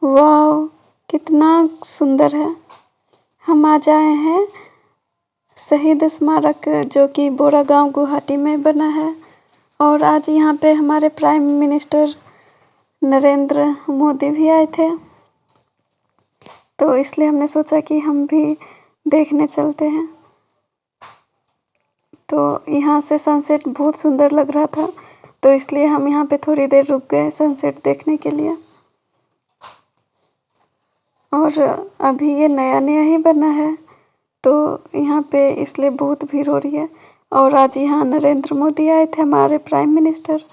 वाह! कितना सुंदर है। हम आज आए हैं शहीद स्मारक जो कि बोरागाँव गुवाहाटी में बना है और आज यहाँ पे हमारे प्राइम मिनिस्टर नरेंद्र मोदी भी आए थे। तो इसलिए हमने सोचा कि हम भी देखने चलते हैं। तो यहाँ से सनसेट बहुत सुंदर लग रहा था, तो इसलिए हम यहाँ पे थोड़ी देर रुक गए सनसेट देखने के लिए। और अभी ये नया-नया ही बना है, तो यहाँ पे इसलिए बहुत भीड़ हो रही है। और आज यहाँ नरेंद्र मोदी आए थे, हमारे प्राइम मिनिस्टर,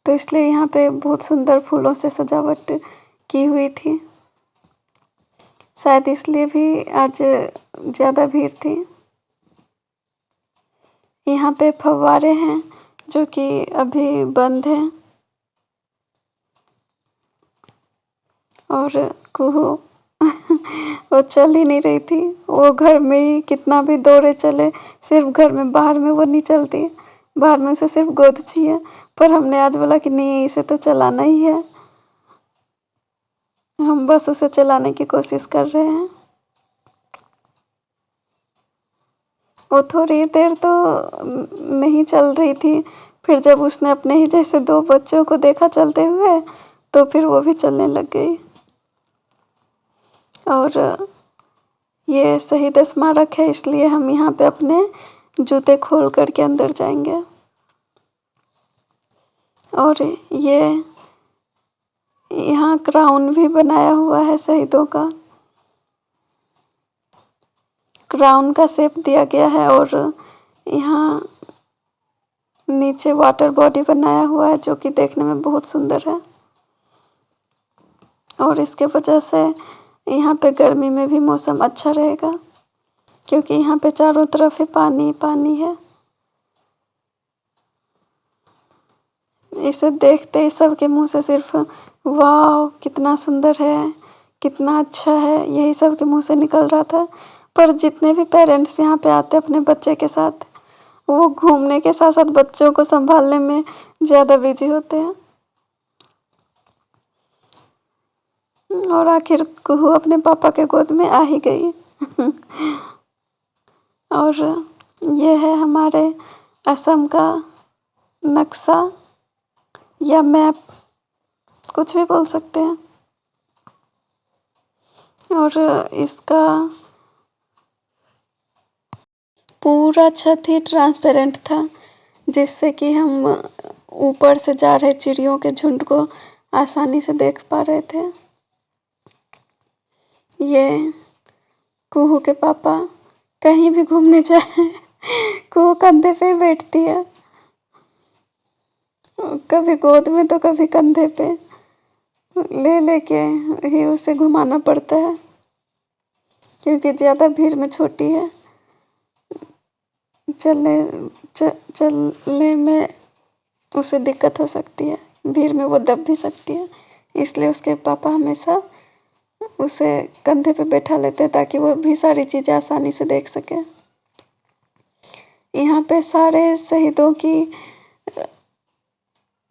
तो इसलिए यहाँ पे बहुत सुंदर फूलों से सजावट की हुई थी। शायद इसलिए भी आज ज़्यादा भीड़ थी। यहाँ पे फव्वारे हैं जो कि अभी बंद हैं। और कुहू वो चल ही नहीं रही थी। वो घर में ही कितना भी दौड़े चले, सिर्फ घर में, बाहर में वो नहीं चलती। बाहर में उसे सिर्फ गोद चाहिए। पर हमने आज बोला कि नहीं, इसे तो चलाना ही है। हम बस उसे चलाने की कोशिश कर रहे हैं। वो थोड़ी देर तो नहीं चल रही थी, फिर जब उसने अपने ही जैसे 2 बच्चों को देखा चलते हुए, तो फिर वो भी चलने लग गई। और ये शहीद स्मारक है, इसलिए हम यहाँ पे अपने जूते खोल कर के अंदर जाएंगे। और ये यहाँ क्राउन भी बनाया हुआ है शहीदों का। क्राउन का शेप दिया गया है और यहाँ नीचे वाटर बॉडी बनाया हुआ है जो कि देखने में बहुत सुंदर है। और इसके वजह से यहाँ पे गर्मी में भी मौसम अच्छा रहेगा, क्योंकि यहाँ पे चारों तरफ ही पानी पानी है। इसे देखते ही सबके मुंह से सिर्फ वाह कितना सुंदर है, कितना अच्छा है, यही सबके मुंह से निकल रहा था। पर जितने भी पेरेंट्स यहाँ पे आते हैं अपने बच्चे के साथ, वो घूमने के साथ साथ बच्चों को संभालने में ज़्यादा बिजी होते हैं। और आखिर कुहू अपने पापा के गोद में आ ही गई। और ये है हमारे असम का नक्शा या मैप, कुछ भी बोल सकते हैं। और इसका पूरा छत ही ट्रांसपेरेंट था, जिससे कि हम ऊपर से जा रहे चिड़ियों के झुंड को आसानी से देख पा रहे थे। ये कुहू के पापा कहीं भी घूमने जाए कुहू कंधे पे ही बैठती है, कभी गोद में तो कभी कंधे पे ले लेके ही उसे घुमाना पड़ता है, क्योंकि ज़्यादा भीड़ में छोटी है। चलने में उसे दिक्कत हो सकती है, भीड़ में वो दब भी सकती है। इसलिए उसके पापा हमेशा उसे कंधे पे बैठा लेते हैं ताकि वो भी सारी चीज़ें आसानी से देख सके। यहाँ पे सारे शहीदों की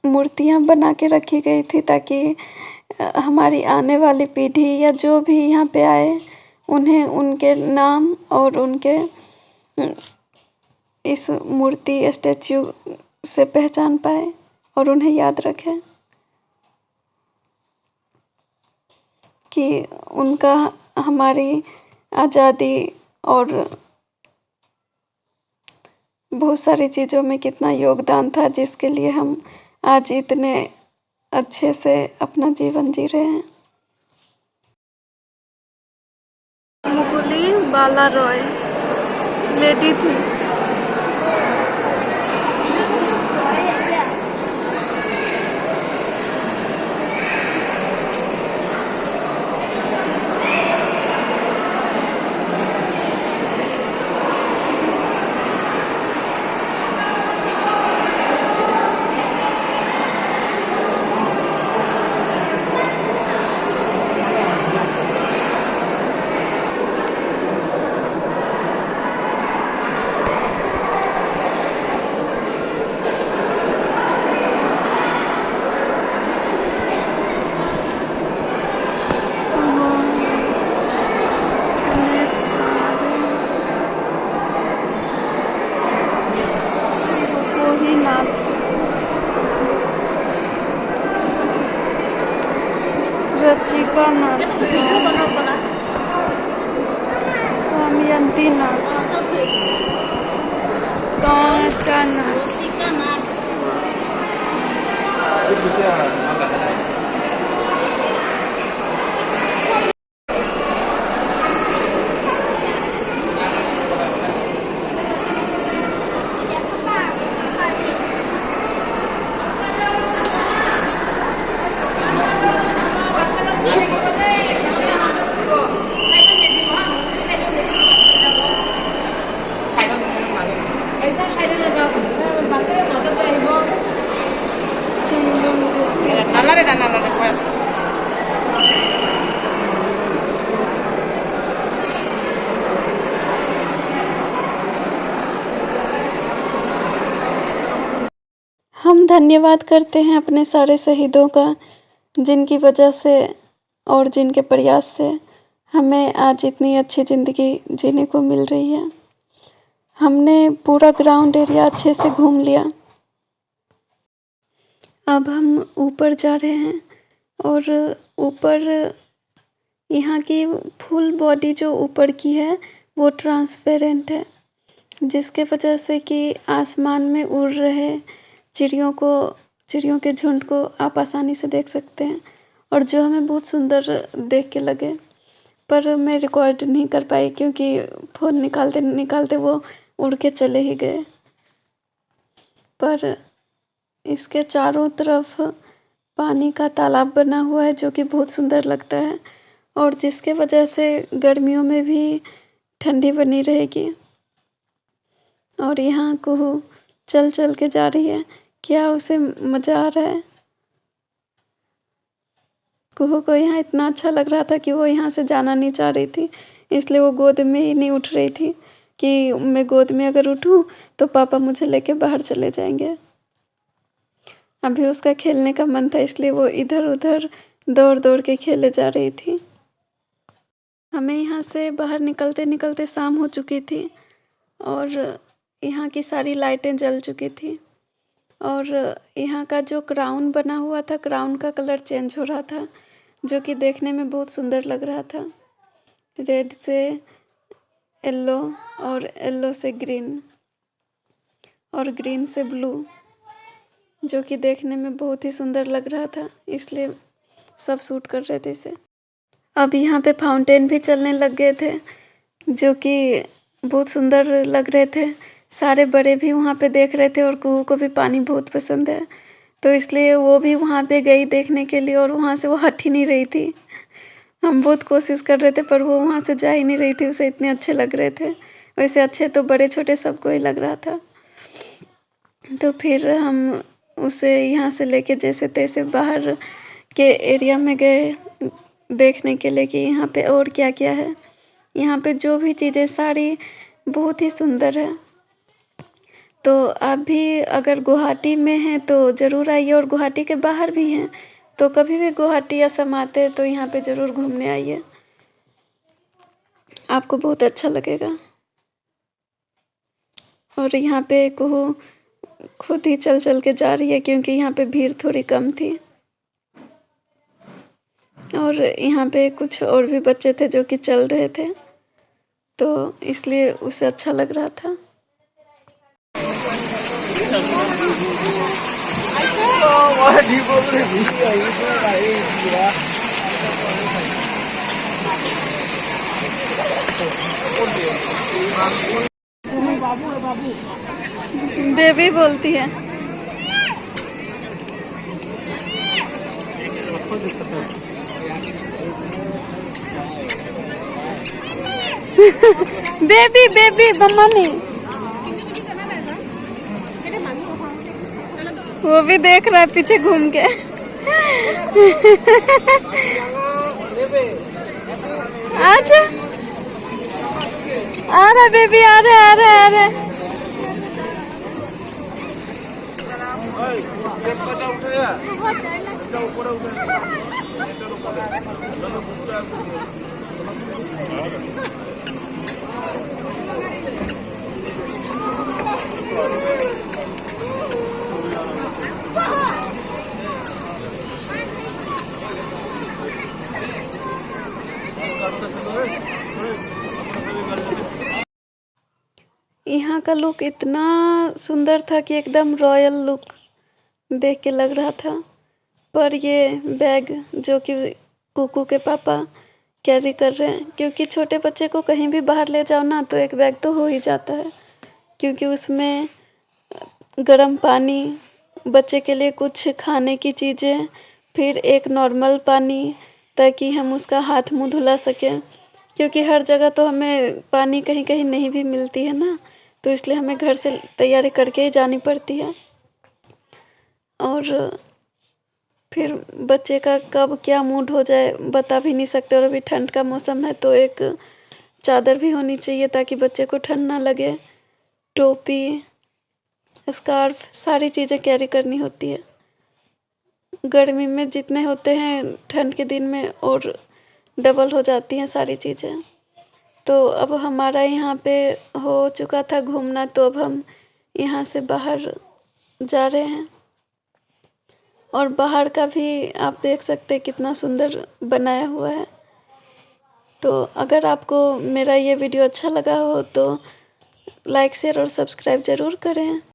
मूर्तियाँ बना के रखी गई थी ताकि हमारी आने वाली पीढ़ी या जो भी यहाँ पे आए, उन्हें उनके नाम और उनके इस मूर्ति स्टैच्यू से पहचान पाए और उन्हें याद रखें कि उनका हमारी आज़ादी और बहुत सारी चीज़ों में कितना योगदान था, जिसके लिए हम आज इतने अच्छे से अपना जीवन जी रहे हैं। मुकुली बाला रॉय लेडी थी। रचिका नाथ, दमयंती नाथ, कांचा नाथ। हम धन्यवाद करते हैं अपने सारे शहीदों का, जिनकी वजह से और जिनके प्रयास से हमें आज इतनी अच्छी ज़िंदगी जीने को मिल रही है। हमने पूरा ग्राउंड एरिया अच्छे से घूम लिया। अब हम ऊपर जा रहे हैं और ऊपर यहाँ की फुल बॉडी जो ऊपर की है वो ट्रांसपेरेंट है, जिसके वजह से कि आसमान में उड़ रहे चिड़ियों के झुंड को आप आसानी से देख सकते हैं, और जो हमें बहुत सुंदर देख के लगे। पर मैं रिकॉर्ड नहीं कर पाई क्योंकि फ़ोन निकालते निकालते वो उड़ के चले ही गए। पर इसके चारों तरफ पानी का तालाब बना हुआ है जो कि बहुत सुंदर लगता है, और जिसके वजह से गर्मियों में भी ठंडी बनी रहेगी। और यहाँ कुहू चल चल के जा रही है, क्या उसे मज़ा आ रहा है। कुहू को यहाँ इतना अच्छा लग रहा था कि वो यहाँ से जाना नहीं चाह रही थी, इसलिए वो गोद में ही नहीं उठ रही थी कि मैं गोद में अगर उठूँ तो पापा मुझे लेके बाहर चले जाएंगे। अभी उसका खेलने का मन था, इसलिए वो इधर उधर दौड़ दौड़ के खेले जा रही थी। हमें यहाँ से बाहर निकलते निकलते शाम हो चुकी थी और यहाँ की सारी लाइटें जल चुकी थी, और यहाँ का जो क्राउन बना हुआ था, क्राउन का कलर चेंज हो रहा था, जो कि देखने में बहुत सुंदर लग रहा था। रेड से येलो और येलो से ग्रीन और ग्रीन से ब्लू, जो कि देखने में बहुत ही सुंदर लग रहा था, इसलिए सब शूट कर रहे थे इसे। अब यहाँ पे फाउंटेन भी चलने लग गए थे, जो कि बहुत सुंदर लग रहे थे। सारे बड़े भी वहाँ पे देख रहे थे, और कुहू को भी पानी बहुत पसंद है, तो इसलिए वो भी वहाँ पे गई देखने के लिए, और वहाँ से वो हट ही नहीं रही थी। हम बहुत कोशिश कर रहे थे पर वो वहाँ से जा ही नहीं रही थी, उसे इतने अच्छे लग रहे थे। वैसे अच्छे तो बड़े छोटे सबको ही लग रहा था। तो फिर हम उसे यहाँ से लेके जैसे तैसे बाहर के एरिया में गए देखने के लिए कि यहाँ पे और क्या क्या है। यहाँ पे जो भी चीज़ें सारी बहुत ही सुंदर है। तो आप भी अगर गुवाहाटी में हैं तो ज़रूर आइए, और गुवाहाटी के बाहर भी हैं तो कभी भी गुवाहाटी असम आते हैं तो यहाँ पे ज़रूर घूमने आइए, आपको बहुत अच्छा लगेगा। और यहाँ पे कुहू खुद ही चल चल के जा रही है क्योंकि यहाँ पे भीड़ थोड़ी कम थी, और यहाँ पे कुछ और भी बच्चे थे जो कि चल रहे थे, तो इसलिए उसे अच्छा लग रहा था। बेबी बोलती है। बेबी बेबी मम्मा नहीं, वो भी देख रहा है पीछे घूम के। आजा, आ रहा बेबी, आ रहा आ रहा आ रहा। यहाँ का लुक इतना सुंदर था कि एकदम रॉयल लुक देख के लग रहा था। पर ये बैग जो कि कुकू के पापा कैरी कर रहे हैं, क्योंकि छोटे बच्चे को कहीं भी बाहर ले जाओ ना तो एक बैग तो हो ही जाता है, क्योंकि उसमें गर्म पानी, बच्चे के लिए कुछ खाने की चीज़ें, फिर एक नॉर्मल पानी ताकि हम उसका हाथ मुंह धुला सकें, क्योंकि हर जगह तो हमें पानी कहीं कहीं नहीं भी मिलती है ना, तो इसलिए हमें घर से तैयारी करके ही जानी पड़ती है। और फिर बच्चे का कब क्या मूड हो जाए बता भी नहीं सकते, और अभी ठंड का मौसम है तो एक चादर भी होनी चाहिए ताकि बच्चे को ठंड ना लगे। टोपी, स्कार्फ, सारी चीज़ें कैरी करनी होती है। गर्मी में जितने होते हैं ठंड के दिन में और डबल हो जाती हैं सारी चीज़ें। तो अब हमारा यहाँ पे हो चुका था घूमना, तो अब हम यहाँ से बाहर जा रहे हैं। और बाहर का भी आप देख सकते हैं कितना सुंदर बनाया हुआ है। तो अगर आपको मेरा ये वीडियो अच्छा लगा हो तो लाइक, शेयर और सब्सक्राइब ज़रूर करें।